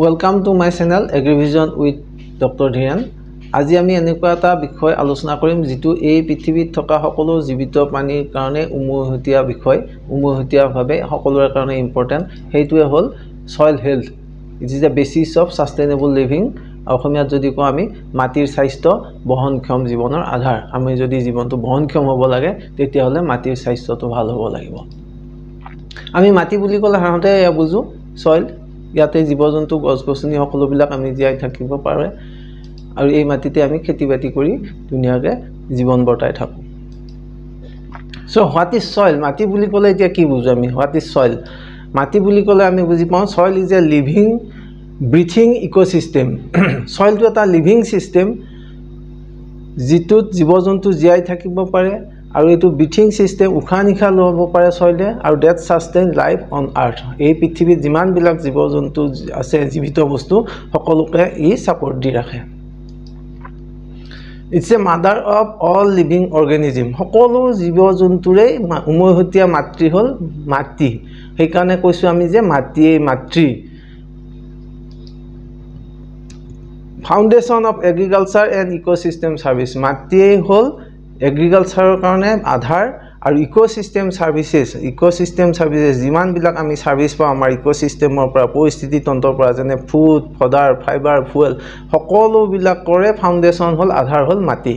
Welcome to my channel AgriVision with Dr. Dhiran. আজি আমি এনেকুৱা এটা বিষয় আলোচনা কৰিম যেটো এই পৃথিৱীত থকা সকলো জীৱিত প্ৰাণীৰ কাৰণে উমৈহতীয়া বিষয় উমৈহতীয়াভাৱে সকলোৰে কাৰণে ইম্পৰ্টেন্ট হেইটোৱে হ'ল soil health. It is the basis of sustainable living. অসমীয়াত যদি কওঁ আমি মাটিৰ স্বাস্থ্য বহনক্ষম জীৱনৰ আধাৰ আমি যদি জীৱনটো বহনক্ষম হ'ব লাগে তেতিয়া হলে মাটিৰ স্বাস্থ্যটো ভাল হ'ব লাগিব আমি মাটি বুলি ক'লে সাধাৰণতে বুজো soil ইয়াতে জীৱ-জন্তু গছ-গছনি সকলোবিলাক আমি জীয়াই থাকিব পাৰে আৰু এই মাটিতে আমি খেতি-বাতি কৰি দুনিয়াকে জীৱন বৰ্তাই থাকো so what is soil মাটি বুলি ক'লে এতিয়া কি বুজো আমি what is soil মাটি বুলি ক'লে আমি বুজি পাওঁ soil is a living breathing ecosystem soil to এটা living system যিটোত জীৱ-জন্তু জীয়াই থাকিব পাৰে আৰু এটো ব্ৰিথিং সিস্টেম উখানিখা লব পাৰে সইলে আৰু that sustain life on earth এই পৃথিৱীত যিমান বিলাক জীৱ-জন্তু আছে জীবিত বস্তু সকলোকে ই সাপোৰ্ট দি ৰাখে It's a mother of all living organism সকলো জীৱ-জন্তুৰে উমৈহতীয়া মাতৃ হল মাটি সেইকাৰণে কৈছো আমি যে মাটিয়ে মাতৃ Foundation of Agriculture and Ecosystem Service মাটিয়ে হল Agriculture কাৰণে আধাৰ আৰু ইকোসিস্টেম সাৰ্ভিসেস যিমান বিলাক আমি সাৰ্ভিস পাওঁ আমাৰ ইকোসিস্টেমৰ পৰা পৰিস্থিতি তন্ত্ৰৰ পৰা যেনে ফুড ফডাৰ ফাইবাৰ ফুয়েল সকলো বিলাক কৰে ফাউন্ডেশন হল আধাৰ হল মাটি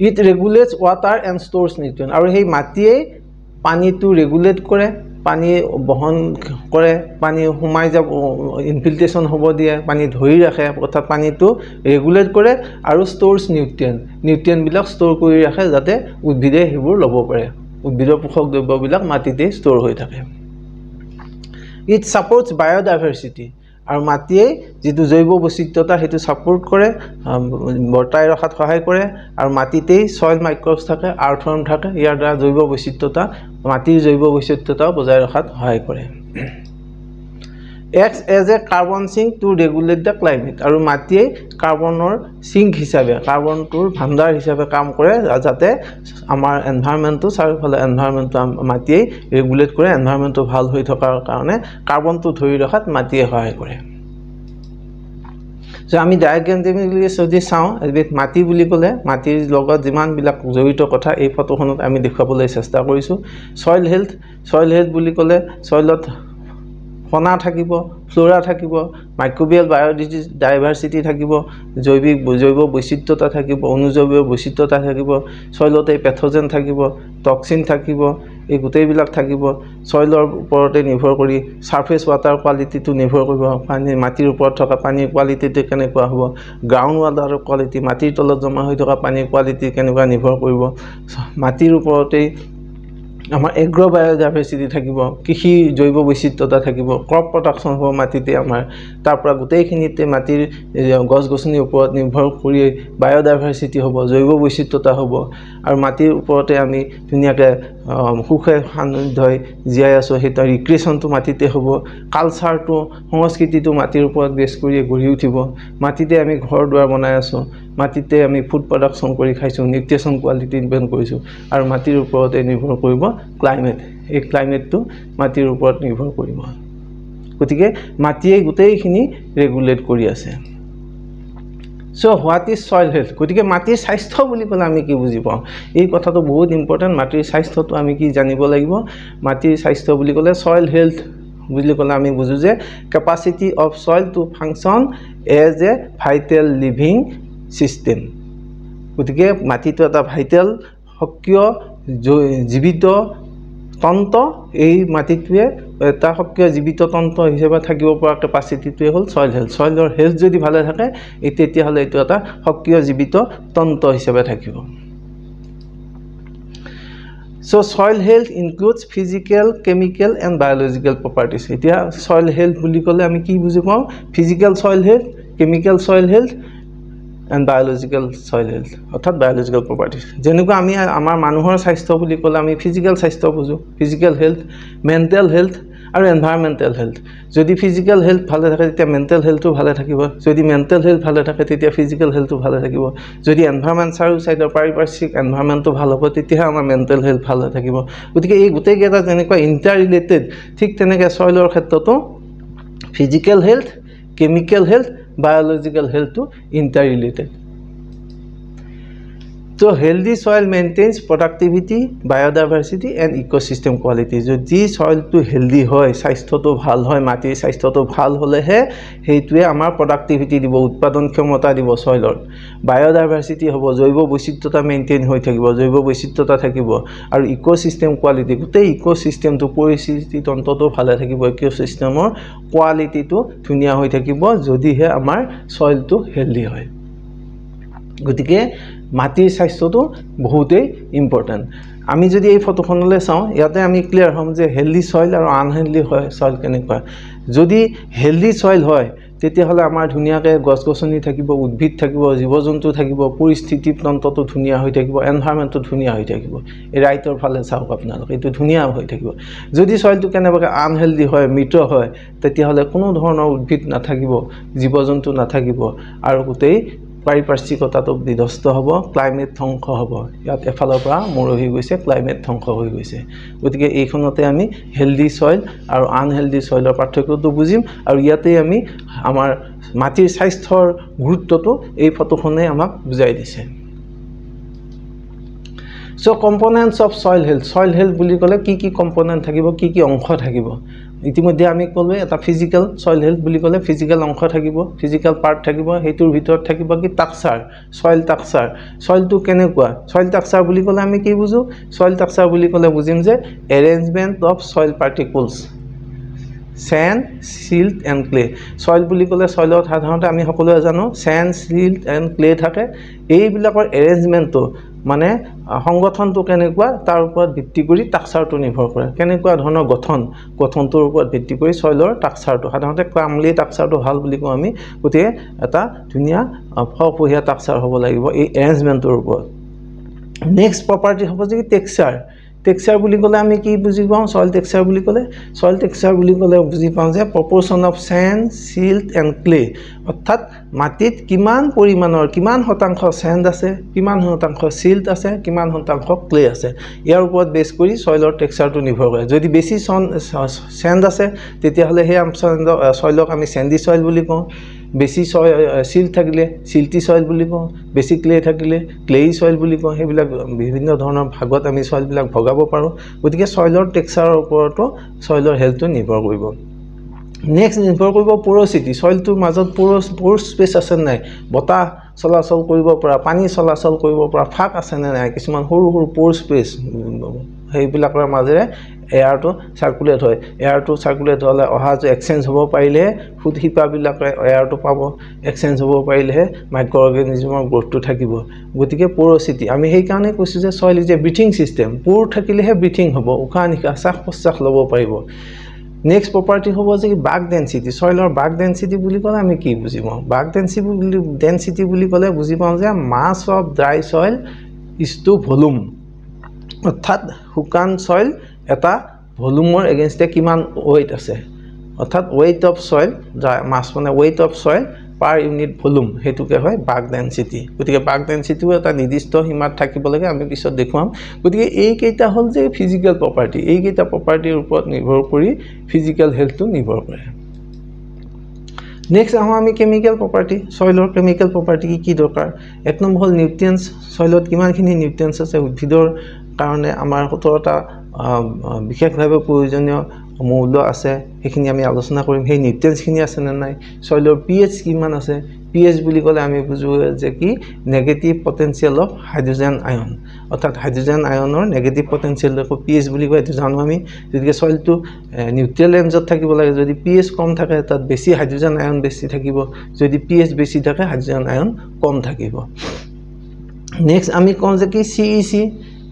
It regulates water and stores nutrients আৰু সেই মাটিয়ে পানীটো ৰেগুলেট কৰে পানী বহন কৰে পানী হুমাই যাব ইনফিল্ট্ৰেশন হ'ব দিয়ে পানী ধৰি ৰাখে অৰ্থাৎ পানীটো ৰেগুলেট কৰে আৰু ষ্টৰছ নিউট্ৰিয়েন্ট বিলাক ষ্টৰ কৰি ৰাখে যাতে উদ্ভিদে হেবোৰ ল'ব পাৰে উদ্ভিদৰ পোষক দ্ৰব্যবিলাক মাটিতে ষ্টৰ হৈ থাকে It supports biodiversity আৰু মাটিয়ে যেটো জৈৱ বৈচিত্ৰতা হেতু সাপোৰ্ট কৰে বৰ্তাই ৰখাত সহায় কৰে আৰু মাটিতে সয়েল মাইক্ৰবস থাকে আৰ্থৱৰ্ম থাকে ইয়াৰ দ্বাৰা জৈৱ বৈচিত্ৰতা মাটিৰ জৈৱ বৈচিত্ৰতা বজাই ৰখাত সহায় কৰে Acts as a carbon sink to regulate the climate আৰু মাটিয়ে কাৰ্বনৰ সিঙ্ক হিচাপে কাৰ্বনটোৰ ভাণ্ডাৰ হিচাপে কাম কৰে যাতে আমাৰ এনভায়ৰনমেন্টটো চাৰিওফালে এনভায়ৰনমেন্টটো মাটিয়ে ৰেগুলেট কৰে এনভায়ৰনমেন্টটো ভাল হৈ থকাৰ কাৰণে কাৰ্বনটো ধৰি ৰখাত মাটিয়ে সহায় কৰে So আমি ডায়াগ্ৰামটিকলি যদি চাওঁ এবিধ মাটি বুলি ক'লে মাটিৰ লগত যিমান বিলাক জড়িত কথা এই ফটোখনত আমি দেখাবলৈ চেষ্টা কৰিছো soil health বুলি ক'লে soilত ফনা থাকিব ফ্লোৰা থাকিব মাইক্ৰোবিয়াল বায়োডাইভাৰ্সিটি থাকিব জৈৱ বৈচিত্ৰতা থাকিব অনুজৈৱ বৈচিত্ৰতা থাকিব সইলতে পেথোজেন থাকিব টক্সিন থাকিব এই গোটেই বিলাক থাকিব সইলৰ ওপৰতে নিৰ্ভৰ কৰি সাৰফেস ওয়াটাৰ কোৱালিটিটো নিৰ্ভৰ কৰিব পানী মাটিৰ ওপৰত থকা পানীৰ কোৱালিটিটো কেনেকুৱা হ'ব গ্ৰাউণ্ড ওয়াটাৰৰ কোৱালিটি মাটিৰ তলত জমা হৈ থকা পানীৰ কোৱালিটি কেনেকুৱা নিৰ্ভৰ কৰিব মাটিৰ ওপৰতে আমাৰ এগ্ৰো বায়োডাইভাৰ্সিটি থাকিব কৃষি জৈৱ বৈচিত্ৰতা থাকিব ক্ৰপ প্ৰডাকচন হ'ব মাটিতে আমাৰ তাৰ পৰা গোটেইখিনিতে মাটিৰ গছ-গছনিৰ ওপৰত নিৰ্ভৰ কৰি বায়োডাইভাৰ্সিটি হ'ব জৈৱ বৈচিত্ৰতা হ'ব আৰু মাটিৰ ওপৰতে আমি ধুনিয়াকে সুখে সান্নিধ্যই জীয়াই আছো হেতা ৰিক্ৰিয়েচনটো মাটিতে হ'ব কালচাৰটো সংস্কৃতিটো মাটিৰ ওপৰত বেছ কৰি গঢ়ি উঠিব মাটিতে আমি ঘৰ দুৱাৰ বনাই আছো মাটিতে আমি ফুড প্ৰডাকচন কৰি খাইছো নিউট্ৰিচন কোৱালিটি ইনভেন্ট কৰিছো আৰু মাটিৰ ওপৰতে নিৰ্ভৰ কৰিব ক্লাইমেট এই ক্লাইমেটটো মাটিৰ ওপৰত নিৰ্ভৰ কৰিব গতিকে মাটিয়ে গোটেইখিনি ৰেগুলেট কৰি আছে So what is soil health গতিকে মাটিৰ স্বাস্থ্য বুলি ক'লে আমি কি বুজি পাওঁ এই কথাটো বহুত ইম্পৰ্টেন্ট মাটিৰ স্বাস্থ্যটো আমি কি জানিব লাগিব মাটিৰ স্বাস্থ্য বুলি ক'লে soil health বুজি ক'লে আমি বুজো যে capacity of soil to function as a vital living system গতিকে মাটিটো এটা ভাইটাল সক্ৰিয় জীবিত তন্ত্ৰ এই মাটিটোৱে এটা সক্ৰিয় জীবিত তন্ত্ৰ হিচাপে থাকিব পৰা কেপাসিটিটোৱে হ'ল soil health soilৰ হেলথ যদি ভালে থাকে তেতিয়া হলে এটো এটা সক্ৰিয় জীবিত তন্ত্ৰ হিচাপে থাকিব So soil health includes physical chemical and biological properties এতিয়া soil health বুলি ক'লে আমি কি বুজি পাওঁ physical soil health chemical soil health and biological soil health অর্থাৎ biological properties যেনেকৈ আমি আমাৰ মানুহৰ স্বাস্থ্য বুলি ক'লে আমি physical স্বাস্থ্য বুজো physical health mental health আৰু environmental health যদি physical health ভালে থাকে তেতিয়া mental healthটো ভালে থাকিব যদি mental health ভালে থাকে তেতিয়া physical healthটো ভালে থাকিব যদি environment সাইডৰ পাৰিপাৰ্শ্বিক environmentটো ভাল হ'ব তেতিয়া আমাৰ mental health ভালে থাকিব গতিকে এই গোটেই কেইটা যেনেকৈ ইন্টাৰ ৰিলেটেড ঠিক তেনেকৈ soilৰ ক্ষেত্ৰতো physical health, chemical health, biological health to interrelated. So healthy soil maintains productivity, biodiversity and ecosystem quality. Jodi soil to healthy hoy, স্বাস্থ্য to ভাল hoy, মাটিৰ স্বাস্থ্য to ভাল হলেহে হেইটোৱে আমাৰ productivity দিব, উৎপাদন ক্ষমতা দিব soilৰ। biodiversity হ'ব, জৈৱ বৈচিত্ৰতা মেইনটেইন হৈ থাকিব, জৈৱ বৈচিত্ৰতা থাকিব আৰু ecosystem quality, গোটেই ecosystem to পৰিস্থিতি তন্ত্ৰটো ভালে থাকিব, ecosystemৰ quality to ধুনীয়া হৈ থাকিব যদিহে আমাৰ soil to healthy হয়। গতিকে মাটিৰ স্বাস্থ্যটো বহুতেই ইম্পৰ্টেন্ট। আমি যদি এই ফটোখনলৈ চাওঁ ইয়াতে আমি ক্লিয়াৰ হ'ম যে হেলদি সয়েল আৰু আনহেলদি সয়েল কেনেকুৱা। যদি হেলদি সয়েল হয় তেতিয়াহ'লে আমাৰ ধুনীয়াকৈ গছ-গছনি থাকিব, উদ্ভিদ থাকিব, জীৱ-জন্তু থাকিব, পৰিস্থিতি তন্ত্ৰটো ধুনীয়া হৈ থাকিব, এনভায়ৰনমেণ্টটো ধুনীয়া হৈ থাকিব। এই ৰাইটৰ ফালে চাওক আপোনালোকে, এইটো ধুনীয়া হৈ থাকিব। যদি সয়েলটো কেনেবাকৈ আনহেলদি হয়, মৃত হয়, তেতিয়াহ'লে কোনো ধৰণৰ উদ্ভিদ নাথাকিব, জীৱ-জন্তু নাথাকিব আৰু গোটেই পাৰিপাৰ্শ্বিকতাটো বিধ্বস্ত হ'ব, ক্লাইমেট ধ্বংস হ'ব। ইয়াত এফালৰ পৰা মৰহি গৈছে, ক্লাইমেট ধ্বংস হৈ গৈছে। গতিকে এইখনতে আমি হেলদি সয়েল আৰু আনহেলদি সয়েলৰ পাৰ্থক্যটো বুজিম আৰু ইয়াতে আমি আমাৰ মাটিৰ স্বাস্থ্যৰ গুৰুত্বটো এই ফটোখনে আমাক বুজাই দিছে। So components of soil health বুলি ক'লে কি কম্পোনেন্ট থাকিব, কি অংশ থাকিব। ইতিমধ্যে আমি ক'লো এটা ফিজিক্যাল সয়েল হেলথ বুলি ক'লে ফিজিক্যাল অংশ থাকিব, ফিজিক্যাল পাৰ্ট থাকিব, হেইটোৰ ভিতৰত থাকিব কি টাক্সাৰ, সয়েল টাক্সাৰ। সয়েলটো কেনেকুৱা? সয়েল টাক্সাৰ বুলি ক'লে আমি কি বুজো? সয়েল টাক্সাৰ বুলি ক'লে বুজিম যে arrangement of soil particles, sand, silt and clay. Soil বুলি ক'লে সয়েলত সাধাৰণতে আমি সকলোৱে জানো sand, silt and clay থাকে। এইবিলাকৰ এৰেঞ্জমেন্টটো মানে সংগঠনটো কেনেকুৱা তাৰ ওপৰত ভিত্তি কৰি টাক্সাৰটো নিৰ্ভৰ কৰে। কেনেকুৱা ধৰণৰ গঠনটোৰ ওপৰত ভিত্তি কৰি সয়েলৰ টাক্সাৰটো সাধাৰণতে ক্ৰামলি টাক্সাৰটো ভাল বুলি কওঁ আমি। গতিকে এটা ধুনীয়া ফপহীয়া টাক্সাৰ হ'ব লাগিব এই এৰেঞ্জমেন্টৰ ওপৰত। নেক্সট প্ৰপাৰ্টি হ'ব যে টেক্সচাৰ। টেক্সচাৰ বুলি ক'লে আমি কি বুজি পাওঁ? সয়েল টেক্সচাৰ বুলি ক'লে বুজি পাওঁ যে প্ৰপৰ্শন of sand, silt and clay, অৰ্থাৎ মাটিত কিমান পৰিমাণৰ কিমান শতাংশ sand আছে, কিমান শতাংশ silt আছে, কিমান শতাংশ clay আছে, ইয়াৰ ওপৰত বেছ কৰি সয়েলৰ টেক্সচাৰটো নিৰ্ভৰ কৰে। যদি বেছি sand আছে তেতিয়াহ'লে সেই সয়েলক আমি sandy soil বুলি কওঁ। বেছি silt থাকিলে silty soil বুলি কওঁ, বেছি clay থাকিলে clayy soil বুলি কওঁ। সেইবিলাক বিভিন্ন ধৰণৰ ভাগত আমি সয়েলবিলাক ভগাব পাৰোঁ। গতিকে সয়েলৰ টেক্সচাৰৰ ওপৰতো সয়েলৰ হেলথটো নিৰ্ভৰ কৰিব। নেক্সট নিৰ্ভৰ কৰিব পোৰচিটি, সয়েলটোৰ মাজত পোৰ স্পেচ আছে নাই, বতাহ চলাচল কৰিব পৰা, পানী চলাচল কৰিব পৰা ফাঁক আছে নে নাই, কিছুমান সৰু পোৰ স্পেচ সেইবিলাকৰ মাজেৰে এয়াৰটো সাৰ্কুলেট হয়। এয়াৰটো সাৰ্কুলেট হ'লে অহা যে এক্সচেঞ্জ হ'ব পাৰিলে ফুড হিপাবিলাকে এয়াৰটো পাব, এক্সচেঞ্জ হ'ব পাৰিলেহে মাইক্ৰ অৰ্গেনিজমৰ গ্ৰোথটো থাকিব। গতিকে পোৰচিটি আমি সেইকাৰণে কৈছোঁ যে soil is a breathing system. Pore থাকিলেহে ব্ৰিথিং হ'ব, উশাহ নিশাহ শ্বাস প্ৰশ্বাস ল'ব পাৰিব। নেক্সট প্ৰপাৰ্টি হ'ব যে বাগ ডেনচিটি। সয়েলৰ বাগ ডেনচিটি বুলি ক'লে আমি কি বুজি পাওঁ? বাগ ডেনচিটি বুলি ক'লে বুজি পাওঁ যে mass of dry soil is to volume, অৰ্থাৎ শুকান সয়েল এটা ভলিউমৰ এগেইনষ্টে কিমান ৱেইট আছে, অৰ্থাৎ ৱেইট অফ সয়েল, মাছ মানে weight of soil per unit volume, সেইটোকে হয় বাগ ডেনচিটি। গতিকে বাগ ডেনচিটিও এটা নিৰ্দিষ্ট সীমাত থাকিব লাগে, আমি পিছত দেখুৱাম। গতিকে এইকেইটা হ'ল যে ফিজিকেল প্ৰপাৰ্টি, এইকেইটা প্ৰপাৰ্টিৰ ওপৰত নিৰ্ভৰ কৰি ফিজিকেল হেলথটো নিৰ্ভৰ কৰে। নেক্সট আহোঁ আমি কেমিকেল প্ৰপাৰ্টি। সয়েলৰ কেমিকেল প্ৰপাৰ্টি কি দৰকাৰ? এক নম্বৰ হ'ল নিউট্ৰিয়েণ্টছ। সয়েলত কিমানখিনি নিউট্ৰিয়েণ্টছ আছে? উদ্ভিদৰ কাৰণে আমাৰ 17টা বিশেষভাৱে প্ৰয়োজনীয় মৌল আছে, সেইখিনি আমি আলোচনা কৰিম। সেই নিউট্ৰিয়েণ্টছখিনি আছে নে নাই? সয়েলৰ pH কিমান আছে? pH বুলি ক'লে আমি বুজোঁ যে কি নেগেটিভ পটেনচিয়েল অফ হাইড্ৰজেন আয়ন, অৰ্থাৎ হাইড্ৰজেন আয়নৰ নেগেটিভ পটেনচিয়েলটো pH বুলি কয়, এইটো জানো আমি। গতিকে সয়েলটো নিউট্ৰেল ৰেঞ্জত থাকিব লাগে। যদি pH কম থাকে তাত বেছি হাইড্ৰজেন আয়ন বেছি থাকিব, যদি pH বেছি থাকে হাইড্ৰজেন আয়ন কম থাকিব। নেক্সট আমি কওঁ যে কি CEC,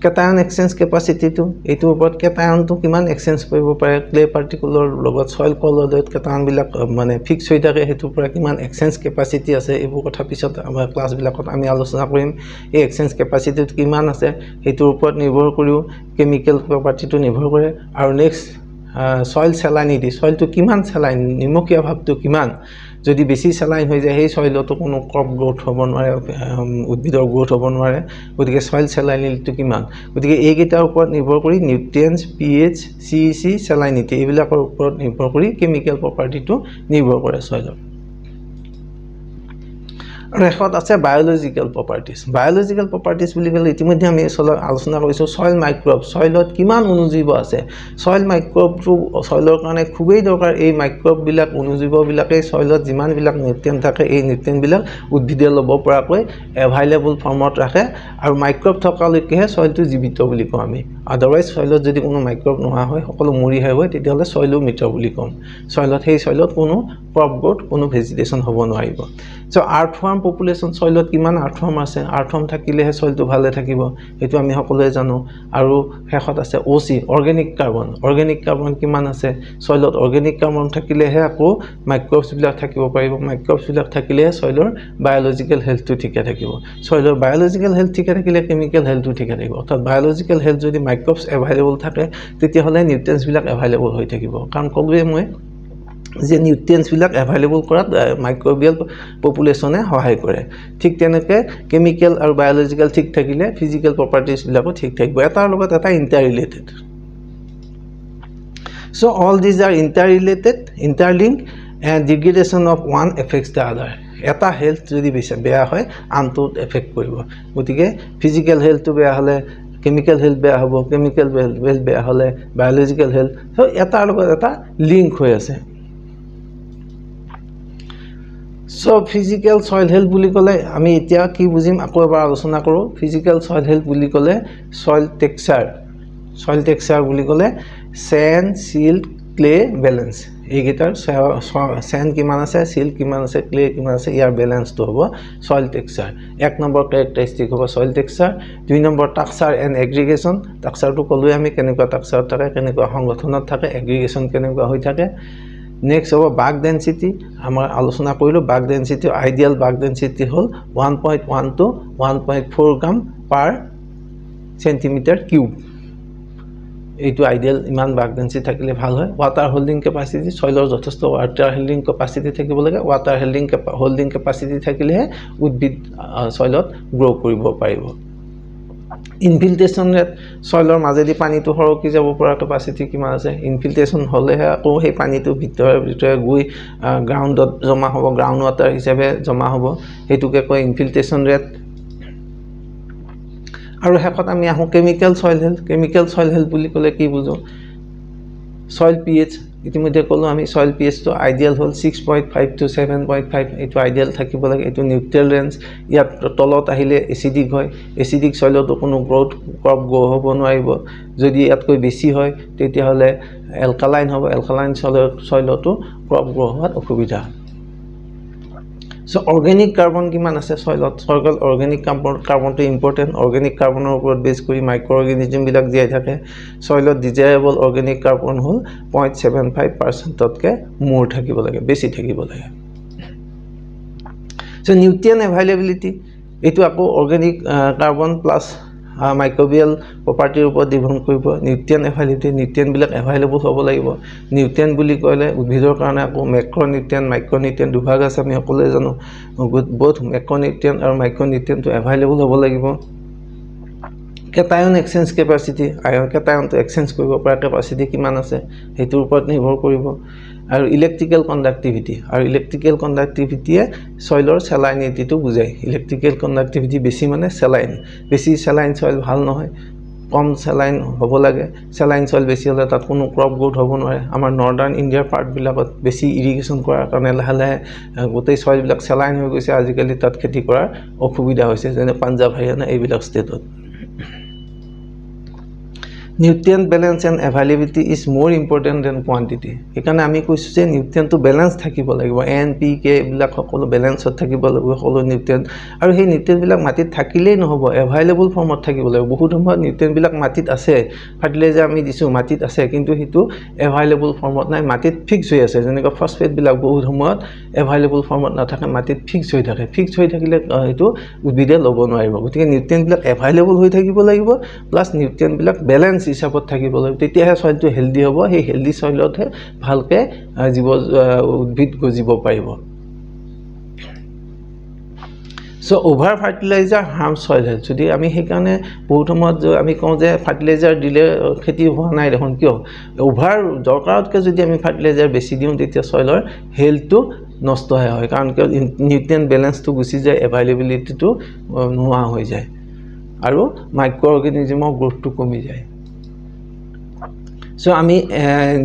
কেটায়ন এক্সচেঞ্জ কেপাচিটিটো, এইটোৰ ওপৰত কেটায়নটো কিমান এক্সচেঞ্জ কৰিব পাৰে, ক্লে পাৰ্টিকুলৰ লগত সয়েল কলডত কেটায়নবিলাক মানে ফিক্স হৈ থাকে, সেইটোৰ পৰা কিমান এক্সচেঞ্জ কেপাচিটি আছে, এইবোৰ কথা পিছত আমাৰ ক্লাছবিলাকত আমি আলোচনা কৰিম। এই এক্সচেঞ্জ কেপাচিটিটো কিমান আছে সেইটোৰ ওপৰত নিৰ্ভৰ কৰিও কেমিকেল প্ৰপাৰ্টিটো নিৰ্ভৰ কৰে। আৰু নেক্সট সয়েল স্যালাইনিটি সয়েলটো কিমান স্যালাইন নিমখীয়া ভাৱটো কিমান যদি বেছি স্যালাইন হৈ যায় সেই সয়েলতো কোনো ক্ৰপ গ্ৰোথ হ'ব নোৱাৰে উদ্ভিদৰ গ্ৰোথ হ'ব নোৱাৰে গতিকে সয়েল স্যালাইনিটিটো কিমান গতিকে এইকেইটাৰ ওপৰত নিৰ্ভৰ কৰি নিউট্ৰিয়েন্টছ pH CEC স্যালাইনিটি এইবিলাকৰ ওপৰত নিৰ্ভৰ কৰি কেমিক্যাল প্ৰপাৰ্টিটো নিৰ্ভৰ কৰে সয়েলৰ আৰু এখন আছে বায়োলজিক্যাল প্ৰপাৰ্টিজ বুলি ক'লে ইতিমধ্যে আমি আলোচনা কৰিছো সয়েল মাইক্ৰব সয়েলত কিমান অনুজীৱ আছে সয়েল মাইক্ৰবটো সয়েলৰ কাৰণে খুবেই দৰকাৰ এই মাইক্ৰব বিলাক অনুজীৱ বিলাকে সয়েলত যিমান বিলাক নিউট্ৰিয়েন্ট থাকে এই নিউট্ৰিয়েন্ট বিলাক উদ্ভিদে ল'ব পৰাকৈ এভাইলেবল ফৰ্মত ৰাখে আৰু মাইক্ৰব থকালৈকেহে সয়েলটো জীৱিত বুলি কওঁ আমি আদাৰৱাইজ সয়েলত যদি কোনো মাইক্ৰব নোহোৱা হয় সকলো মৰি হে হয় তেতিয়াহ'লে সয়েলো মৃত বুলি কম সয়েলত কোনো ক্ৰপ গ্ৰোথ কোনো ভেজিটেশ্যন হ'ব নোৱাৰিব সো আৰ্থৱৰ্ম পপুলেশ্যন সয়েলত কিমান আৰ্থৱৰ্ম আছে আৰ্থৱৰ্ম থাকিলেহে সয়েলটো ভালে থাকিব এটো আমি সকলোৱে জানো আৰু হেখত আছে OC অৰ্গেনিক কাৰ্বন কিমান আছে সয়েলত অৰ্গেনিক কাৰ্বন থাকিলেহে আকৌ মাইক্ৰবছ বিলাক থাকিব পাৰিব মাইক্ৰবছ বিলাক থাকিলেহে সয়েলৰ বায়োলজিক্যাল হেলথটো ঠিকে থাকিব সয়েলৰ বায়োলজিক্যাল হেলথ ঠিকে থাকিলে কেমিক্যাল হেলথটো ঠিকে থাকিব অৰ্থাৎ বায়োলজিক্যাল হেলথ যদি মাইক্ৰবছ এভাইলেবল থাকে তেতিয়াহ'লে নিউট্ৰিয়েন্টছ বিলাক এভাইলেবল হৈ থাকিব কাৰণ ক'লোৱে মই যে নিউট্ৰিয়েন্টছ বিলাক এভাইলেবল কৰাত মাইক্ৰবিয়াল পপুলেশ্যনে সহায় কৰে ঠিক তেনেকৈ কেমিক্যাল আৰু বায়োলজিক্যাল ঠিক থাকিলে ফিজিক্যাল প্ৰপাৰ্টিজ বিলাকো ঠিক থাকিব এটাৰ লগত এটা ইন্টাৰৰিলেটেড so all these are interlinked and degradation of one affects the other এটা হেলথ যদি বেয়া হয় আনটোত এফেক্ট কৰিব গতিকে ফিজিক্যাল হেলথটো বেয়া হলে chemical health বেয়া হ'ব chemical health বেয়া হলে biological health so এটাৰ লগত এটা লিংক হৈ আছে So physical soil health বুলি ক'লে আমি এতিয়া কি বুজিম আকৌ এবাৰ আলোচনা কৰো physical soil health বুলি ক'লে soil texture বুলি ক'লে sand silt clay balance এইকেইটাৰ sand কিমান আছে silt কিমান আছে clay কিমান আছে ইয়াৰ balance তো হ'ব soil texture এক নম্বৰ characteristic হ'ব soil texture দুই number texture and aggregation texture তো ক'লোৱে আমি কেনেকুৱা texture থাকে কেনেকুৱা সংগঠনত থাকে aggregation কেনেকুৱা হৈ থাকে Next over bark density আমাৰ আলোচনা কৰিলো bark density ideal bark density hall 1.1 to 1.4 gram per centimeter cube এইটো আইডিয়াল ইমান bark density থাকিলে ভাল হয় water holding capacity soilৰ যথেষ্ট water holding capacity থাকিব লাগে water holding capacity থাকিলে উদ্ভিদ soilত grow কৰিব পাৰিব Infiltration rate soilor মাজেদি পানীটো হৰকি যাব পৰা capacity কিমান আছে infiltration হলেহে আকৌ সেই পানীটো ভিতৰে গৈ গ্ৰাউণ্ডত জমা হ'ব গ্ৰাউণ্ড ওৱাটাৰ হিচাপে জমা হ'ব হেতুকে কয় infiltration rate আৰু হেকত আমি আহো chemical soil health বুলি ক'লে কি বুজো soil pH ইতিমধ্যে ক'লো আমি soil pH তো আইডিয়াল হল 6.5 to 7.5 এটো আইডিয়াল থাকিব লাগে এটো নিউট্ৰেল ৰেঞ্জ ইয়াত তলত আহিলে এসিডিক হয় এসিডিক সয়েলত কোনো গ্ৰোথ ক্ৰপ গ্ৰো হ'ব নোৱাৰিব যদি ইয়াতকৈ বেছি হয় তেতিয়া হলে এলকালাইন হ'ব এলকালাইন সয়েলতো ক্ৰপ গ্ৰো হোৱাত অসুবিধা So organic carbon কিমান আছে সয়েলত সৰ্গল organic carbon to important organic carbonৰ ওপৰত বেছ কৰি microorganism বিলাক জীয়াই থাকে সয়েলত desirable organic carbon হল 0.75% তকৈ মোৰ থাকিব লাগে বেছি থাকিব লাগে So nutrient availability এটো আকৌ organic carbon plus microbial property উপৰ ডিপেন্ড কৰিব নিউট্ৰিয়েন্ট এভাইলেবিলিটি নিউট্ৰিয়েন্ট বিলাক এভাইলেবল হ'ব লাগিব নিউট্ৰিয়েন্ট বুলি কলে উদ্ভিদৰ কাৰণে আকৌ ম্যাক্ৰোনিউট্ৰিয়েন্ট মাইক্ৰোনিউট্ৰিয়েন্ট দুভাগ আছে আমি সকলোৱে জানো both ম্যাক্ৰোনিউট্ৰিয়েন্ট আৰু মাইক্ৰোনিউট্ৰিয়েন্ট এভাইলেবল হ'ব লাগিব cation exchange capacity ion cation to exchange কৰিব পৰা capacity কিমান আছে হেতুৰ ওপৰত নিৰ্ভৰ কৰিব আৰু ইলেক্ট্ৰিক্যাল কণ্ডাক্টিভিটি সয়েলৰ স্যালাইনিটি তো বুজায় ইলেক্ট্ৰিক্যাল কণ্ডাক্টিভিটি বেছি মানে স্যালাইন বেছি স্যালাইন সয়েল ভাল নহয় কম স্যালাইন হ'ব লাগে স্যালাইন সয়েল বেছি হলে তাত কোনো ক্ৰপ গ্ৰোথ হ'ব নোৱাৰে আমাৰ নৰ্দাৰ্ন ইণ্ডিয়াৰ পাৰ্ট বিলাকত বেছি ইৰিগেশ্যন কৰাৰ কাৰণে লাহে গোটেই সয়েল বিলাক স্যালাইন হৈ গৈছে আজিকালি তাত খেতি কৰাৰ অসুবিধা হৈছে যেনে পাঞ্জাব হাৰিয়ানা এইবিলাক ষ্টেটত Nutrient balance and availability is more important than quantity. এখানে আমি কৈছো যে নিউট্ৰিয়েন্ট তো ব্যালেন্স থাকিব লাগিব NPK বিলাক সকলো ব্যালেন্সত থাকিব লাগিব সকলো নিউট্ৰিয়েন্ট আৰু সেই নিউট্ৰিয়েন্ট বিলাক মাটিত থাকিলেই নহব এভাইলেবল ফৰ্মত থাকিব লাগিব বহুত সময় নিউট্ৰিয়েন্ট বিলাক মাটিত আছে ফাৰ্টিলাইজাৰ আমি দিছো মাটিত আছে কিন্তু হেতু এভাইলেবল ফৰ্মত নাই মাটিত ফিক্স হৈ আছে যেনেকৈ ফসফেট বিলাক বহুত সময়ত এভাইলেবল ফৰ্মত নাথাকে মাটিত ফিক্স হৈ থাকিলে হেতু উদ্ভিদে ল'ব নোৱাৰিব গতিকে নিউট্ৰিয়েন্ট বিলাক এভাইলেবল হৈ থাকিব লাগিব প্লাস নিউট্ৰিয়েন্ট বিলাক ব্যালেন্স হিচাপত থাকিব লাগিব তেতিয়াহে সইলটো হেলদি হ'ব সেই হেলদি সইলতহে ভালকে জীৱ উদ্ভিদ গজিব পাৰিব So over fertilizer harms soil health. যদি আমি সেইকাৰণে বহুত সময়ত আমি কওঁ যে ফাৰ্টিলাইজাৰ দিলে খেতি হোৱা নাই দেখোন কিয় ওভাৰ দৰকাৰতকৈ যদি আমি ফাৰ্টিলাইজাৰ বেছি দিওঁ তেতিয়া সইলৰ হেলথটো নষ্ট হয় কাৰণ নিউট্ৰিয়েন্ট বেলেন্সটো গুচি যায় এভেইলেবিলিটিটো নোহোৱা হৈ যায় আৰু মাইক্ৰ অৰ্গানিজমৰ গ্ৰোথটো কমি যায় So আমি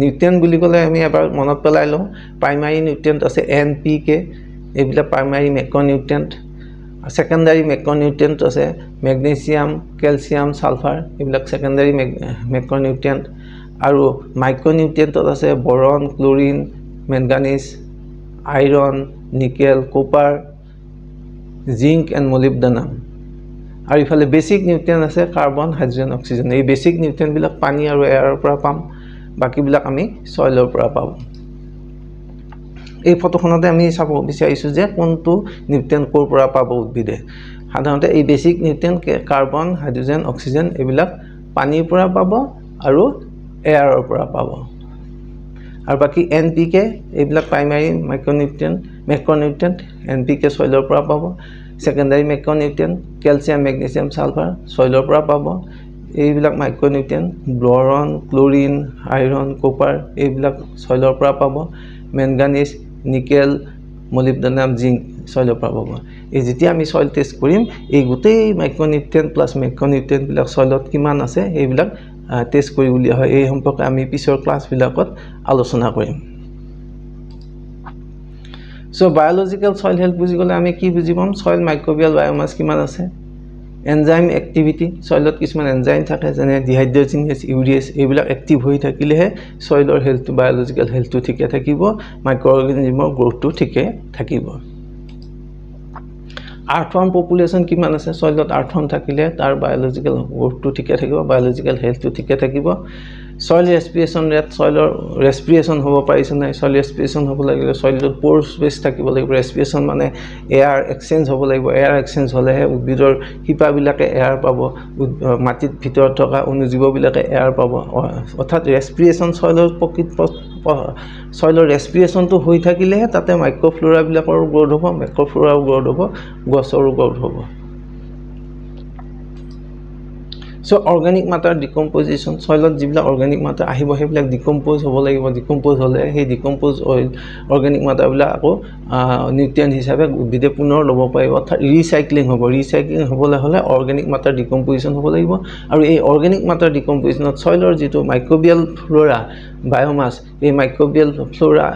নিউট্ৰিয়েন্ট বুলি ক'লে আমি এবাৰ মনত পেলাই লওঁ প্ৰাইমাৰী নিউট্ৰিয়েন্ট আছে NPK এইবিলাক প্ৰাইমাৰী মেক্ৰনিউট্ৰিয়েন্ট Secondary macronutrient আছে magnesium, calcium, sulfur এইবিলাক secondary macronutrient আৰু micronutrient আছে boron, chlorine, manganese, iron, nickel, copper, zinc and molybdenum আৰু ইফালে basic nutrient আছে carbon, hydrogen, oxygen এই basic nutrient বিলাক পানী আৰু এয়াৰৰ পৰা পাম বাকি বিলাক আমি soilৰ পৰা পাম এই ফটোখনতে আমি চাব বিচাৰিছো যে কোনটো নিউট্ৰিয়েন্ট কোৰ পৰা পাব উদ্ভিদে সাধাৰণতে এই basic nutrient carbon hydrogen oxygen এইবিলাক পানীৰ পৰা পাব আৰু এয়াৰৰ পৰা পাব আৰু বাকি NPK এইবিলাক প্ৰাইমাৰী মেক্ৰনিউট্ৰিয়েন্ট NPK সইলৰ পৰা পাব সেকেন্ডাৰী মেক্ৰনিউট্ৰিয়েন্ট ক্যালসিয়াম মেগনেসিয়াম সালফাৰ সইলৰ পৰা পাব এইবিলাক মাইক্ৰনিউট্ৰিয়েন্ট boron chlorine iron copper এইবিলাক সইলৰ পৰা পাব manganese nickel molybdenum zinc soil পৰা পাব এই যেতিয়া আমি soil test কৰিম এই গোটেই micronutrient plus macronutrient বিলাক soilত কিমান আছে এইবিলাক টেষ্ট কৰি উলিয়া হয় এই সম্পৰ্কে আমি পিছৰ ক্লাছ বিলাকত আলোচনা কৰিম So biological soil health বুজি গলে আমি কি বুজি পাম soil microbial biomass কিমান আছে enzyme activity soilot কিছুমান enzyme থাকে যেনে dehydrogenase urease এইবিলাক active হৈ থাকিলেহে soilৰ health biological health টো ঠিকে থাকিব microorganismৰ growth টো ঠিকে থাকিব earthworm population কিমান আছে soilot earthworm থাকিলে তাৰ biological growth টো ঠিকে থাকিব biological health টো ঠিকে থাকিব soil respiration rate soilor respiration hobo parise na soil respiration hobo lagile soilor pore space থাকিব লাগিব respiration মানে air exchange hobo লাগিব air exchange hole he udbidor hipa bilake air pabo matit bhitor thoka onujibo bilake air pabo orthat respiration soilor pokit soilor respiration to hoi thakile he tate microflora bilakor growth hobo macroflora growth hobo gosor growth hobo So organic matter decomposition soilot jibla organic matter ahibo heblak decompose hobo lagibo decompose hole he decompose oil organic matter bila ako nutrient hisabe udbide punor lobo paibo recycling hobo hole organic matter decomposition hobo lagibo aru ei organic matter decomposition soilor jitu microbial flora biomass ei microbial flora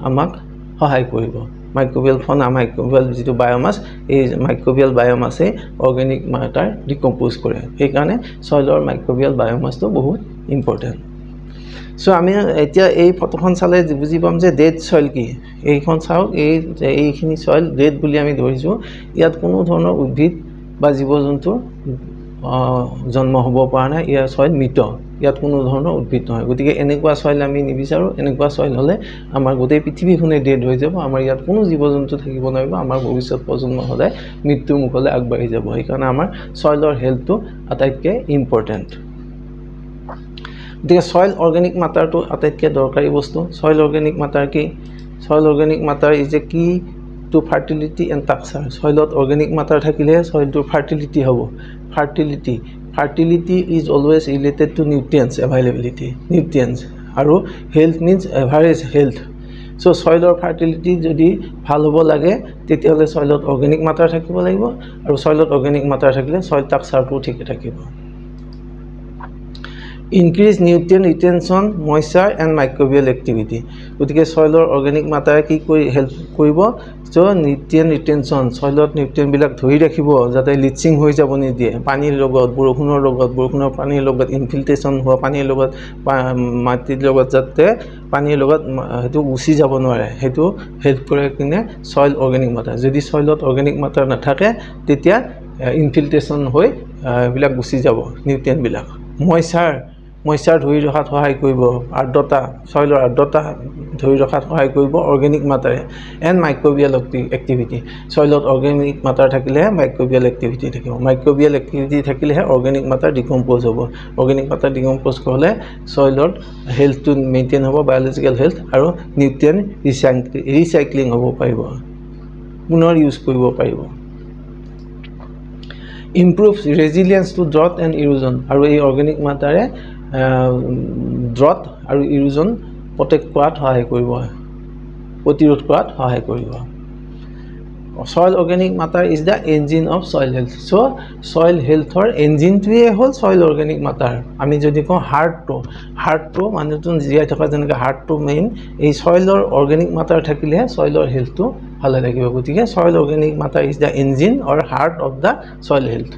amak sahay koribo microbial fauna microbial jitu biomass ei microbial biomass e organic matter decompose kore ei kane soilor microbial biomass to bahut important so ami etia ei photokhon sale buji pam je dead soil ki ei khon sao ei khini soil dead buli ami dhorisu iat kono dhonor udbid ba jibo jontur জন্ম হ'ব পৰা নাই ইয়া soil mito ইয়াত কোনো ধৰণৰ উদ্ভিদ নহয় গতিকে এনেকুৱা soil আমি নিবিচাৰো এনেকুৱা soil হলে আমাৰ গোটেই পৃথিৱীখনে ডেড হৈ যাব আমাৰ ইয়াত কোনো জীৱ-জন্তু থাকিব নোৱাৰিব আমাৰ ভৱিষ্যত প্ৰজন্ম হলে মৃত্যু মুখলৈ আগবাঢ়ি যাব এই কাৰণে আমাৰ soilৰ হেলথটো আটাইতকৈ ইম্পৰ্টেন্ট গতিকে soil organic matter টো আটাইতকৈ দৰকাৰী বস্তু soil organic matter কি soil organic matter is a key to fertility and structure soilot organic matter thakile soil to fertility hobo fertility is always related to nutrients availability nutrients aru health means average health so soilor fertility jodi bhal hobo lage tetiole soilot organic matter thakibo lagibo aru soilot organic matter thakile soil structure to thike thakibo increase nutrient retention moisture and microbial activity gotike soilor organic matter ki koi help koribo so nutrient retention soilot nutrient bilak dhori rakhibo jate leaching hoi jabo ni die panir logot borokhunor panir logot infiltration howa panir logot matir logot jate panir logot hetu usi jabo nore hetu help kore kine soil organic matter jodi soilot organic matter na thake tetia infiltration hoi bilak gusi jabo nutrient bilak moisture মইশ্চাৰ ধৰি ৰখাত সহায় কৰিব আৰ্দ্ৰতা সইলৰ আৰ্দ্ৰতা ধৰি ৰখাত সহায় কৰিব organic মাটাৰে and মাইক্ৰোবিয়াল activity সইলত organic master থাকিলেহে মাইক্ৰোবিয়াল এক্টিভিটি থাকিব মাইক্ৰোবিয়াল এক্টিভিটি থাকিলেহে অৰ্গেনিক মাটাৰ ডিকম্প'জ হ'ব অৰ্গেনিক মাটাৰ ডিকম্প'জ হ'লে সইলৰ হেল্থটো মেইনটেইন হ'ব বায়'লজিকেল হেল্থ আৰু নিউট্ৰিয়েণ্ট ৰিচাইক্লিং হ'ব পাৰিব পুনৰ ইউজ কৰিব পাৰিব ইম্প্ৰুভ ৰেজিলিয়েন্স টু ড্ৰট এণ্ড ইৰোজন আৰু এই অৰ্গেনিক মাটাৰে ড্ৰট আৰু ইৰোজন প্ৰটেক্ট কৰাত সহায় কৰিব প্ৰতিৰোধ কৰাত সহায় কৰিব soil organic matter is the engine of soil health so soil health or engine to a whole soil organic matter আমি যদি কও heart to মানুতন জিয়াই থকা যেনেকৈ heart to main এই soil or organic matter থাকিলে soil or health to ভালে থাকিব গতিকে soil organic matter is the engine or heart of the soil health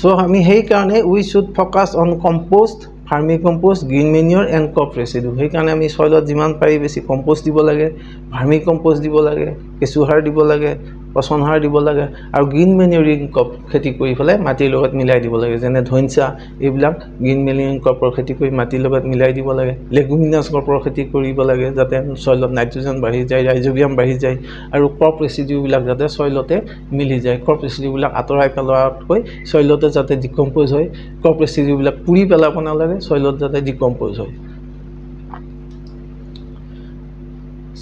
so আমি সেই কাৰণে we should focus on compost vermicompost green manure and crop residue সেই কাৰণে আমি সইলত যিমান পাৰি বেছি কম্পোষ্ট দিব লাগে ভাৰ্মিকম্পোষ্ট দিব লাগে কেঁচু সাৰ দিব লাগে পচন সাৰ দিব লাগে আৰু গ্ৰীণ মেনিউৰিং ক্ৰপ খেতি কৰি ফেলাই মাটিৰ লগত মিলাই দিব লাগে যেনে ধনিয়া এইবিলাক গ্ৰীণ মেনিউৰিং ক্ৰপৰ খেতি কৰি মাটিৰ লগত মিলাই দিব লাগে লেগুমিনাছ ক্ৰপৰ খেতি কৰিব লাগে যাতে সইলত নাইট্ৰজেন বাঢ়ি যায় ৰাইজোবিয়াম বাঢ়ি যায় আৰু ক্ৰপ ৰেচিডিউবিলাক যাতে সইলতে মিলি যায় ক্ৰপ ৰেচিডিউবিলাক আঁতৰাই পেলোৱাতকৈ সইলতে যাতে ডিকম্প'জ হয় ক্ৰপ ৰেচিডিউবিলাক পুৰি পেলাব নালাগে সইলত যাতে ডিকম্প'জ হয়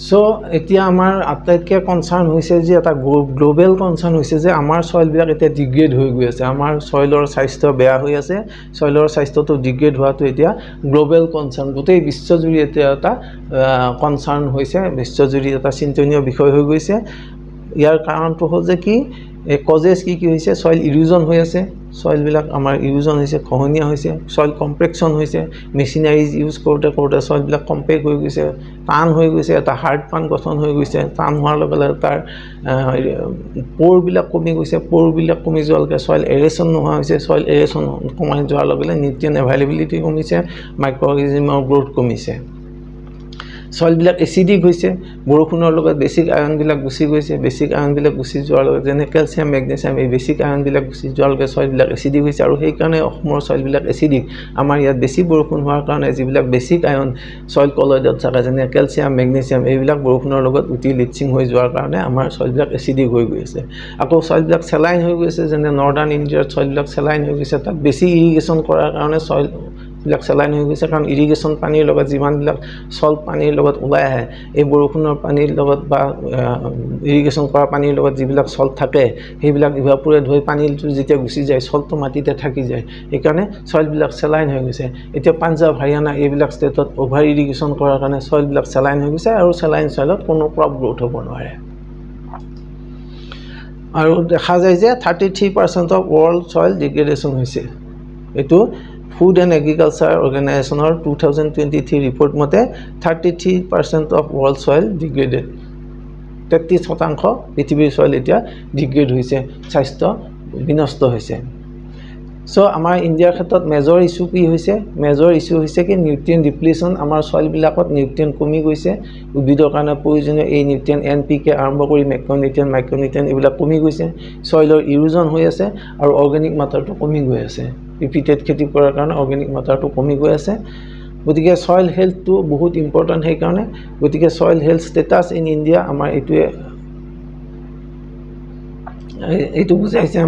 সো এতিয়া আমাৰ আটাইতকৈ কনসাৰ্ন হৈছে যে এটা গ্লোবেল কনসাৰ্ন হৈছে যে আমাৰ সইলবিলাক এতিয়া ডিগ্ৰেড হৈ গৈ আছে আমাৰ সইলৰ স্বাস্থ্য বেয়া হৈ আছে সইলৰ স্বাস্থ্যটো ডিগ্ৰেড হোৱাটো এতিয়া গ্লোবেল কনসাৰ্ন গোটেই বিশ্বজুৰি এতিয়া এটা কনসাৰ্ন হৈছে বিশ্বজুৰি এটা চিন্তনীয় বিষয় হৈ গৈছে ইয়াৰ কাৰণটো হ'ল যে কি কজেছ কি হৈছে সইল ইৰোজন হৈ আছে সইলবিলাক আমাৰ ইৰোজন হৈছে খহনীয়া হৈছে সইল কম্প্ৰেকশ্যন হৈছে মেচিনাৰিজ ইউজ কৰোঁতে সইলবিলাক কম্পেক্ট হৈ গৈছে টান হৈ গৈছে এটা হাৰ্ড পান গঠন হৈ গৈছে টান হোৱাৰ লগে লগে তাৰ প'ৰবিলাক কমি গৈছে প'ৰবিলাক কমি যোৱাৰ লগে সইল এৰেশ্যন নোহোৱা হৈছে সইল এৰেশ্যন কমাই যোৱাৰ লগে লগে নিউট্ৰিয়েণ্ট এভাইলেবিলিটি কমিছে মাইক্ৰ'অৰ্গেনিজমৰ গ্ৰোথ কমিছে সইলবিলাক এচিডিক হৈছে বৰষুণৰ লগত বেছিক আয়নবিলাক গুচি গৈছে বেছিক আয়নবিলাক গুচি যোৱাৰ লগে যেনে কেলছিয়াম মেগনেছিয়াম এই বেছিক আয়নবিলাক গুচি যোৱাৰ লগে সইলবিলাক এচিডিক হৈছে আৰু সেইকাৰণে অসমৰ সইলবিলাক এচিডিক আমাৰ ইয়াত বেছি বৰষুণ হোৱাৰ কাৰণে যিবিলাক বেছিক আয়ন সইল কলয়ডত থাকে যেনে কেলছিয়াম মেগনেছিয়াম এইবিলাক বৰষুণৰ লগত উটি লিচিং হৈ যোৱাৰ কাৰণে আমাৰ সইলবিলাক এচিডিক হৈ গৈ আছে আকৌ সইলবিলাক চেলাইন হৈ গৈছে যেনে নৰ্দাৰ্ণ ইণ্ডিয়াৰ সইলবিলাক চেলাইন হৈ গৈছে তাত বেছি ইৰিগেশ্যন কৰাৰ কাৰণে সইল বিলাক চেলাইন হৈ গৈছে কাৰণ ইৰিগেশ্যন পানীৰ লগত যিমানবিলাক সল্ট পানীৰ লগত ওলাই আহে এই বৰষুণৰ পানীৰ লগত বা ইৰিগেশ্যন কৰা পানীৰ লগত যিবিলাক সল্ট থাকে সেইবিলাক ইভাপোৰেট হৈ পানীটো যেতিয়া গুচি যায় সল্টটো মাটিতে থাকি যায় সেইকাৰণে সইলবিলাক চেলাইন হৈ গৈছে এতিয়া পাঞ্জাৱ হাৰিয়ানা এইবিলাক ষ্টেটত অভাৰ ইৰিগেশ্যন কৰাৰ কাৰণে সইলবিলাক চেলাইন হৈ গৈছে আৰু চেলাইন সইলত কোনো ক্ৰপ গ্ৰোথ হ'ব নোৱাৰে আৰু দেখা যায় যে 33% অফ ৱৰ্ল্ড সইল ডিগ্ৰেডেশ্যন হৈছে এইটো Food and Agriculture Organization 2023 report মতে 33% of world soil degraded 33% পৃথিৱীৰ soil এতিয়া ডিগ্ৰেড হৈছে স্বাস্থ্য বিনষ্ট হৈছে সো আমাৰ ইণ্ডিয়াৰ ক্ষেত্ৰত মেজৰ ইস্যু কি হৈছে মেজৰ ইস্যু হৈছে কি নিউট্ৰিয়েণ্ট ডিপ্লিশ্যন আমাৰ soil বিলাকত নিউট্ৰিয়েণ্ট কমি গৈছে উদ্ভিদৰ কাৰণে প্ৰয়োজনীয় এই নিউট্ৰিয়েণ্ট NPK আৰম্ভ কৰি মেক্ৰনিউট্ৰিয়েণ্ট মাইক্ৰনিউট্ৰিয়েণ্ট এইবিলাক কমি গৈছে soilৰ ইৰোজন হৈ আছে আৰু অৰ্গেনিক মাটাৰটো কমি গৈ আছে ৰিপিটেড খেতি কৰাৰ কাৰণে অৰ্গেনিক মাটাৰটো কমি গৈ আছে গতিকে সইল হেল্থটো বহুত ইম্পৰ্টেণ্ট সেই কাৰণে গতিকে soil health status in India আমাৰ এইটো বুজাইছে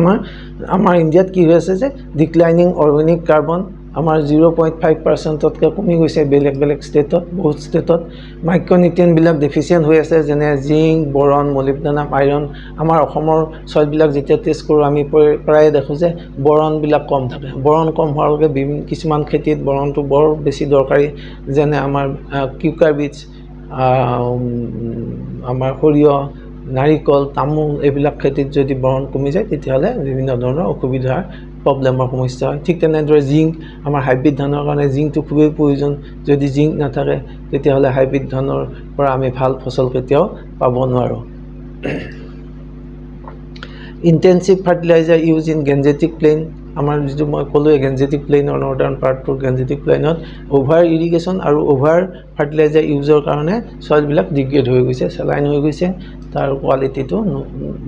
আমাৰ ইণ্ডিয়াত কি হৈ আছে যে ডিক্লাইনিং অৰ্গেনিক কাৰ্বন আমাৰ 0.5%তকৈ কমি গৈছে বেলেগ ষ্টেটত বহুত ষ্টেটত মাইক্ৰনিউট্ৰিয়েণ্টবিলাক ডেফিচিয়েণ্ট হৈ আছে যেনে জিংক বৰন মলিবডেনাম আইৰণ আমাৰ অসমৰ সইলবিলাক যেতিয়া টেষ্ট কৰোঁ আমি প্ৰায়ে দেখোঁ যে বৰণবিলাক কম থাকে বৰণ কম হোৱাৰ লগে কিছুমান খেতিত বৰণটো বৰ বেছি দৰকাৰী যেনে আমাৰ কিউকাৰ বিটছ আমাৰ সৰিয়হ নাৰিকল তামোল এইবিলাক খেতিত যদি বৰণ কমি যায় তেতিয়াহ'লে বিভিন্ন ধৰণৰ অসুবিধাৰ প্ৰব্লেমৰ সমস্যা হয় ঠিক তেনেদৰে জিংক আমাৰ হাইব্ৰিড ধানৰ কাৰণে জিংকটো খুবেই প্ৰয়োজন যদি জিংক নাথাকে তেতিয়াহ'লে হাইব্ৰিড ধানৰ পৰা আমি ভাল ফচল কেতিয়াও পাব নোৱাৰোঁ intensive fertiliser use in Gangetic plain আমাৰ যিটো মই ক'লোঁ গেঞ্জেটিক প্লেইনৰ নৰ্দাৰ্ণ পাৰ্টটো গেঞ্জেটিক প্লেইনত অভাৰ ইৰিগেশ্যন আৰু অভাৰ ফাৰ্টিলাইজাৰ ইউজৰ কাৰণে চইলবিলাক ডিগ্ৰেড হৈ গৈছে, চেলাইন হৈ গৈছে, তাৰ কোৱালিটিটো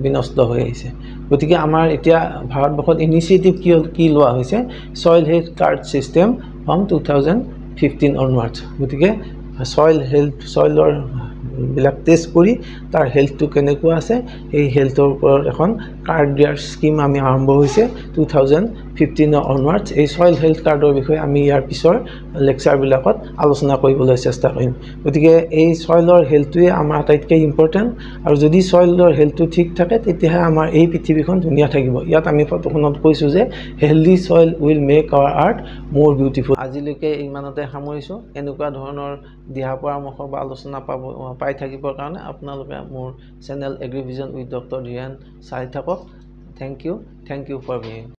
বিনষ্ট হৈ আহিছে। গতিকে আমাৰ এতিয়া ভাৰতবৰ্ষত ইনিচিয়েটিভ কি লোৱা হৈছে, soil health card system from 2015 onwards. গতিকে চইলৰ বিলাক টেষ্ট কৰি তাৰ হেল্থটো কেনেকুৱা আছে এই হেল্থৰ ওপৰত এখন কাৰ্ড দিয়াৰ স্কিম আমি আৰম্ভ হৈছে 2015 অনৱাৰ্ডছ। এই চইল হেল্থ কাৰ্ডৰ বিষয়ে আমি ইয়াৰ পিছৰ লেকচাৰবিলাকত আলোচনা কৰিবলৈ চেষ্টা কৰিম। গতিকে এই চইলৰ হেল্থটোৱে আমাৰ আটাইতকৈ ইম্পৰ্টেণ্ট, আৰু যদি চইলৰ হেল্থটো ঠিক থাকে তেতিয়াহে আমাৰ এই পৃথিৱীখন ধুনীয়া থাকিব। ইয়াত আমি ফটোখনত কৈছোঁ যে healthy soil will make our earth more beautiful. আজিলৈকে ইমানতে সামৰিছোঁ। এনেকুৱা ধৰণৰ দিহা পৰামৰ্শ বা আলোচনা পাই থাকিবৰ কাৰণে আপোনালোকে মোৰ channel Agrivision with doctor Dhiren চাই থাকক। Thank you for being.